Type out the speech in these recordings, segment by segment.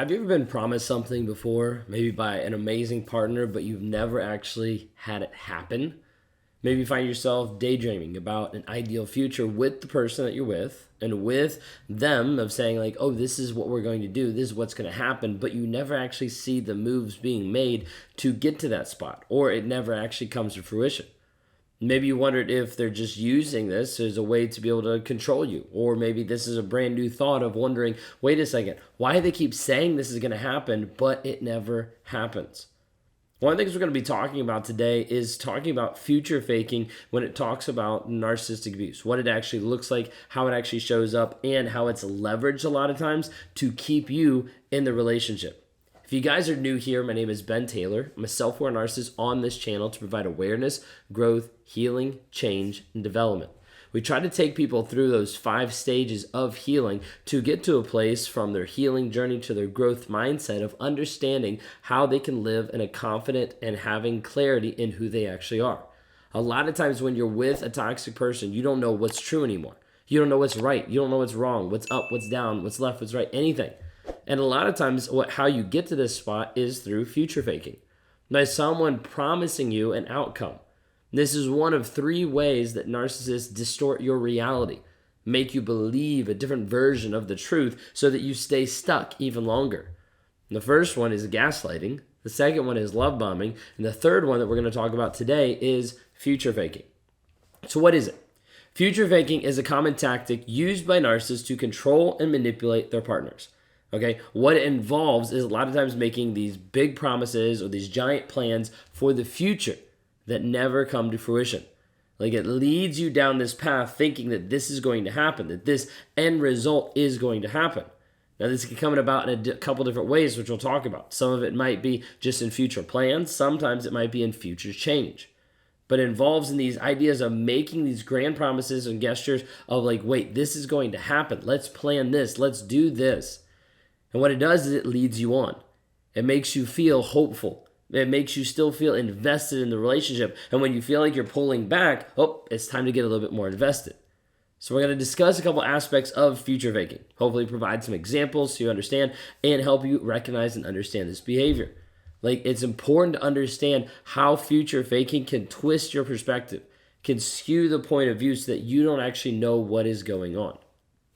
Have you ever been promised something before, maybe by an amazing partner, but you've never actually had it happen? Maybe you find yourself daydreaming about an ideal future with the person that you're with and with them of saying like, oh, this is what we're going to do. This is what's going to happen. But you never actually see the moves being made to get to that spot, or it never actually comes to fruition. Maybe you wondered if they're just using this as a way to be able to control you. Or maybe this is a brand new thought of wondering, wait a second, why do they keep saying this is going to happen, but it never happens? One of the things we're going to be talking about today is talking about future faking when it talks about narcissistic abuse, what it actually looks like, how it actually shows up, and how it's leveraged a lot of times to keep you in the relationship. If you guys are new here, my name is Ben Taylor. I'm a self-aware narcissist on this channel to provide awareness, growth, healing, change, and development. We try to take people through those 5 stages of healing to get to a place from their healing journey to their growth mindset of understanding how they can live in a confident and having clarity in who they actually are. A lot of times when you're with a toxic person, you don't know what's true anymore. You don't know what's right. You don't know what's wrong, what's up, what's down, what's left, what's right, anything. And a lot of times how you get to this spot is through future faking. By someone promising you an outcome. This is one of 3 ways that narcissists distort your reality, make you believe a different version of the truth so that you stay stuck even longer. And the first one is gaslighting. The second one is love bombing. And the third one that we're going to talk about today is future faking. So what is it? Future faking is a common tactic used by narcissists to control and manipulate their partners. Okay, what it involves is a lot of times making these big promises or these giant plans for the future that never come to fruition. Like it leads you down this path thinking that this is going to happen, that this end result is going to happen. Now this can come about in a couple different ways, which we'll talk about. Some of it might be just in future plans. Sometimes it might be in future change. But it involves in these ideas of making these grand promises and gestures of like, wait, this is going to happen. Let's plan this. Let's do this. And what it does is it leads you on. It makes you feel hopeful. It makes you still feel invested in the relationship. And when you feel like you're pulling back, oh, it's time to get a little bit more invested. So we're going to discuss a couple aspects of future faking. Hopefully provide some examples so you understand and help you recognize and understand this behavior. Like it's important to understand how future faking can twist your perspective, can skew the point of view so that you don't actually know what is going on.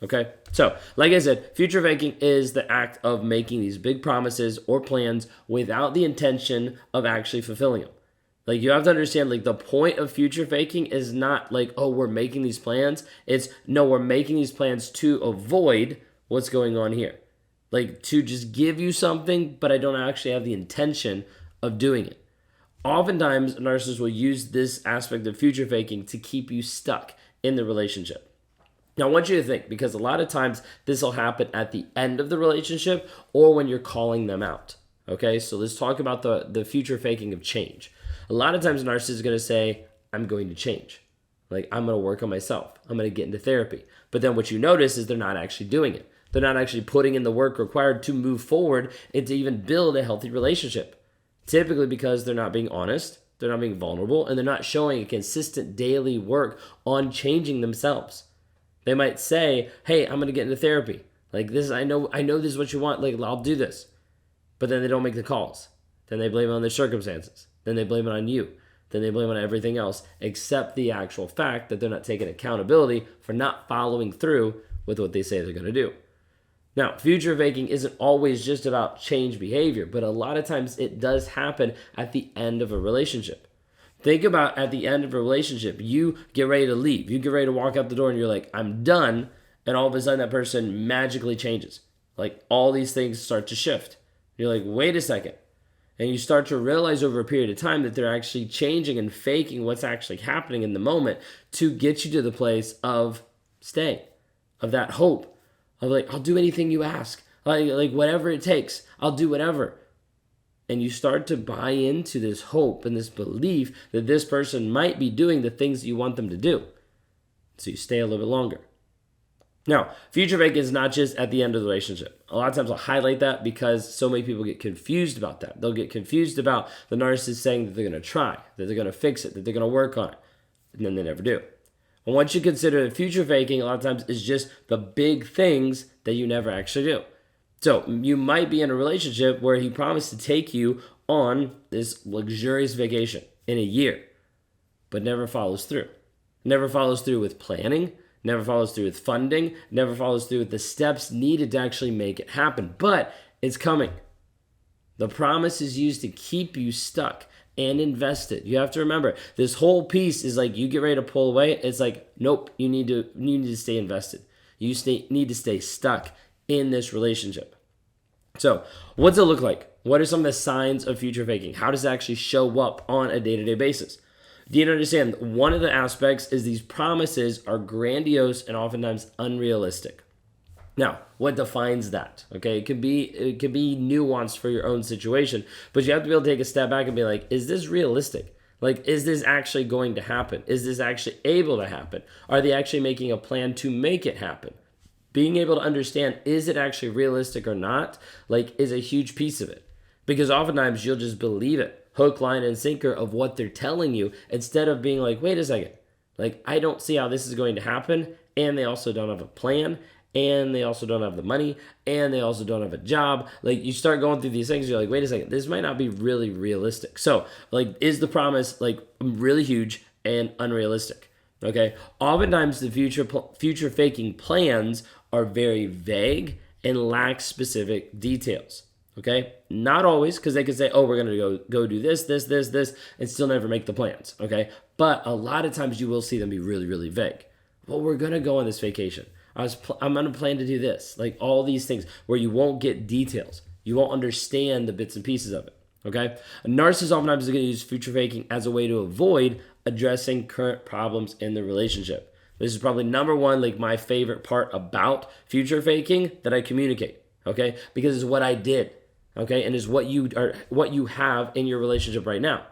Okay, so like I said, future faking is the act of making these big promises or plans without the intention of actually fulfilling them. Like you have to understand, like the point of future faking is not like, oh, we're making these plans. It's no, we're making these plans to avoid what's going on here. Like to just give you something, but I don't actually have the intention of doing it. Oftentimes, narcissists will use this aspect of future faking to keep you stuck in the relationship. Now, I want you to think, because a lot of times this will happen at the end of the relationship or when you're calling them out. Okay, so let's talk about the future faking of change. A lot of times, a narcissist is going to say, I'm going to change. Like, I'm going to work on myself. I'm going to get into therapy. But then what you notice is they're not actually doing it. They're not actually putting in the work required to move forward and to even build a healthy relationship. Typically because they're not being honest, they're not being vulnerable, and they're not showing a consistent daily work on changing themselves. They might say, hey, I'm going to get into therapy. Like this, I know this is what you want. Like, I'll do this. But then they don't make the calls. Then they blame it on their circumstances. Then they blame it on you. Then they blame it on everything else except the actual fact that they're not taking accountability for not following through with what they say they're going to do. Now, future faking isn't always just about change behavior, but a lot of times it does happen at the end of a relationship. Think about at the end of a relationship, you get ready to leave. You get ready to walk out the door and you're like, I'm done. And all of a sudden that person magically changes. Like all these things start to shift. You're like, wait a second. And you start to realize over a period of time that they're actually changing and faking what's actually happening in the moment to get you to the place of stay, of that hope, of like, I'll do anything you ask. Like whatever it takes, I'll do whatever. And you start to buy into this hope and this belief that this person might be doing the things that you want them to do. So you stay a little bit longer. Now, future faking is not just at the end of the relationship. A lot of times I'll highlight that because so many people get confused about that. They'll get confused about the narcissist saying that they're going to try, that they're going to fix it, that they're going to work on it. And then they never do. And once you consider that future faking, a lot of times is just the big things that you never actually do. So you might be in a relationship where he promised to take you on this luxurious vacation in a year, but never follows through. Never follows through with planning, never follows through with funding, never follows through with the steps needed to actually make it happen. But it's coming. The promise is used to keep you stuck and invested. You have to remember, this whole piece is like you get ready to pull away. It's like, nope, you need to stay invested. You need to stay stuck in this relationship. So what's it look like? What are some of the signs of future faking? How does it actually show up on a day-to-day basis? Do you understand? One of the aspects is these promises are grandiose and oftentimes unrealistic. Now, what defines that? Okay, it could be nuanced for your own situation, but you have to be able to take a step back and be like, is this realistic? Like, is this actually going to happen? Is this actually able to happen? Are they actually making a plan to make it happen? Being able to understand, is it actually realistic or not, like, is a huge piece of it. Because oftentimes you'll just believe it, hook, line, and sinker of what they're telling you, instead of being like, wait a second, like, I don't see how this is going to happen, and they also don't have a plan, and they also don't have the money, and they also don't have a job. Like, you start going through these things, you're like, wait a second, this might not be really realistic. So, like, is the promise, like, really huge and unrealistic? Okay? Oftentimes, the future faking plans are very vague and lack specific details. Okay? Not always, because they could say, oh, we're going to go do this, and still never make the plans. Okay? But a lot of times you will see them be really, really vague. Well, we're going to go on this vacation. I'm going to plan to do this. Like, all these things where you won't get details. You won't understand the bits and pieces of it. Okay? A narcissist oftentimes is going to use future faking as a way to avoid addressing current problems in the relationship. This is probably number one, like, my favorite part about future faking that I communicate. Okay? Because it's what I did. Okay? And is what you have in your relationship right now.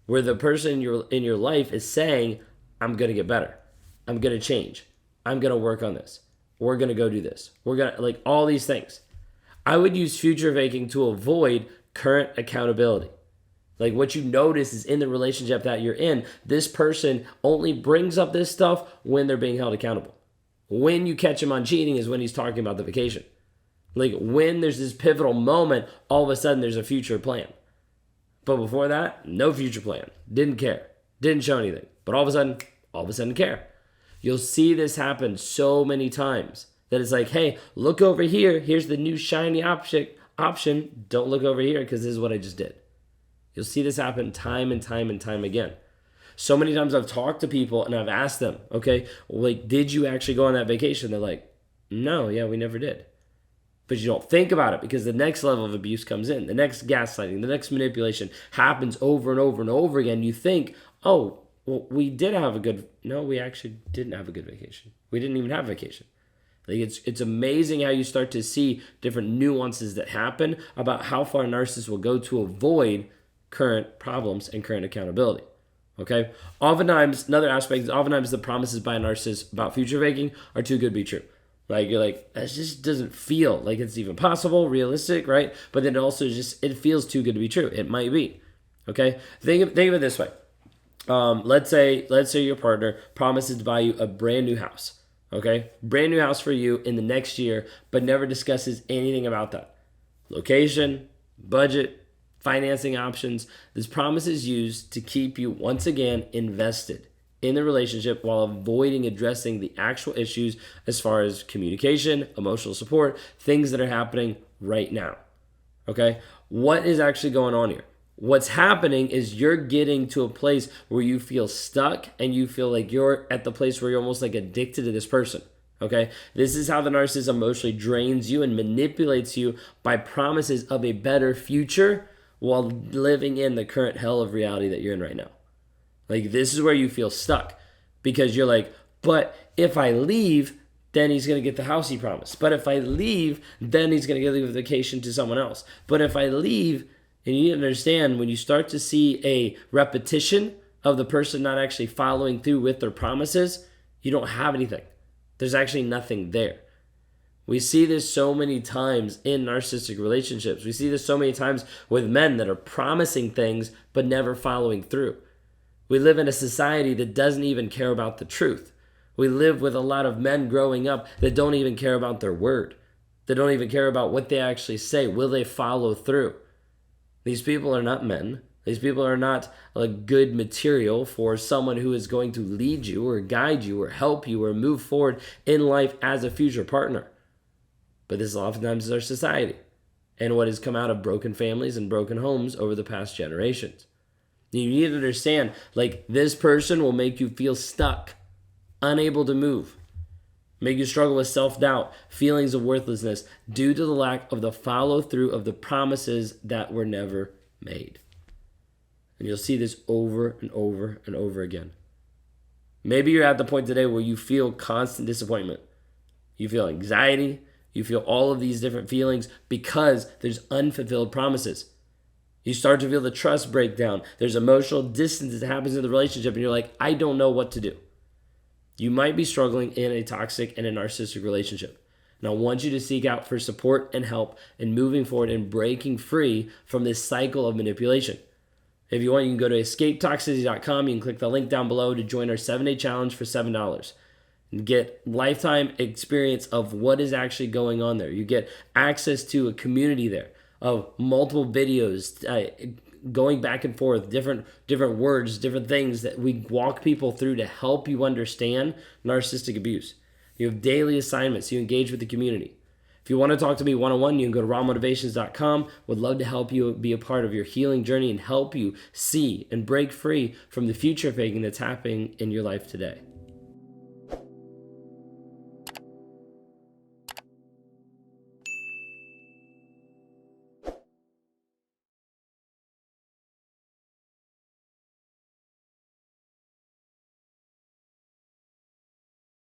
Where the person in your life is saying, I'm going to get better. I'm going to change. I'm going to work on this. We're going to go do this. We're going to, like, all these things. I would use future faking to avoid current accountability. Like, what you notice is in the relationship that you're in, this person only brings up this stuff when they're being held accountable. When you catch him on cheating is when he's talking about the vacation. Like, when there's this pivotal moment, all of a sudden there's a future plan. But before that, no future plan. Didn't care. Didn't show anything. But all of a sudden care. You'll see this happen so many times that it's like, hey, look over here. Here's the new shiny option. Don't look over here because this is what I just did. You'll see this happen time and time and time again. So many times I've talked to people and I've asked them, okay, like, did you actually go on that vacation? They're like, no, yeah, we never did. But you don't think about it because the next level of abuse comes in. The next gaslighting, the next manipulation happens over and over and over again. You think, oh, well, we actually didn't have a good vacation. We didn't even have a vacation. Like, it's amazing how you start to see different nuances that happen about how far narcissists will go to avoid current problems and current accountability. Okay? Oftentimes, another aspect is oftentimes the promises by a narcissist about future faking are too good to be true. Like, you're like, that just doesn't feel like it's even possible, realistic, right? But then also it feels too good to be true. It might be. Okay? Think of it this way. Let's say your partner promises to buy you a brand new house, okay? Brand new house for you in the next year, but never discusses anything about that. Location, budget, financing options. This promise is used to keep you once again invested in the relationship while avoiding addressing the actual issues as far as communication, emotional support, things that are happening right now, okay? What is actually going on here? What's happening is you're getting to a place where you feel stuck and you feel like you're at the place where you're almost like addicted to this person, okay? This is how the narcissist emotionally drains you and manipulates you by promises of a better future while living in the current hell of reality that you're in right now. Like, this is where you feel stuck because you're like, but if I leave, then he's going to get the house he promised. But if I leave, then he's going to give the vacation to someone else. But if I leave... And you need to understand, when you start to see a repetition of the person not actually following through with their promises, you don't have anything. There's actually nothing there. We see this so many times in narcissistic relationships. We see this so many times with men that are promising things but never following through. We live in a society that doesn't even care about the truth. We live with a lot of men growing up that don't even care about their word. They don't even care about what they actually say. Will they follow through? These people are not men. These people are not like good material for someone who is going to lead you or guide you or help you or move forward in life as a future partner. But this is oftentimes our society and what has come out of broken families and broken homes over the past generations. You need to understand, like, this person will make you feel stuck, unable to move, make you struggle with self-doubt, feelings of worthlessness due to the lack of the follow-through of the promises that were never made. And you'll see this over and over and over again. Maybe you're at the point today where you feel constant disappointment. You feel anxiety. You feel all of these different feelings because there's unfulfilled promises. You start to feel the trust breakdown. There's emotional distance that happens in the relationship, and you're like, I don't know what to do. You might be struggling in a toxic and a narcissistic relationship. And I want you to seek out for support and help in moving forward and breaking free from this cycle of manipulation. If you want, you can go to escapetoxicity.com. You can click the link down below to join our 7-day challenge for $7 and get lifetime experience of what is actually going on there. You get access to a community there of multiple videos, going back and forth, different words, different things that we walk people through to help you understand narcissistic abuse. You have daily assignments. You engage with the community. If you want to talk to me one-on-one, you can go to rawmotivations.com. Would love to help you be a part of your healing journey and help you see and break free from the future faking that's happening in your life today.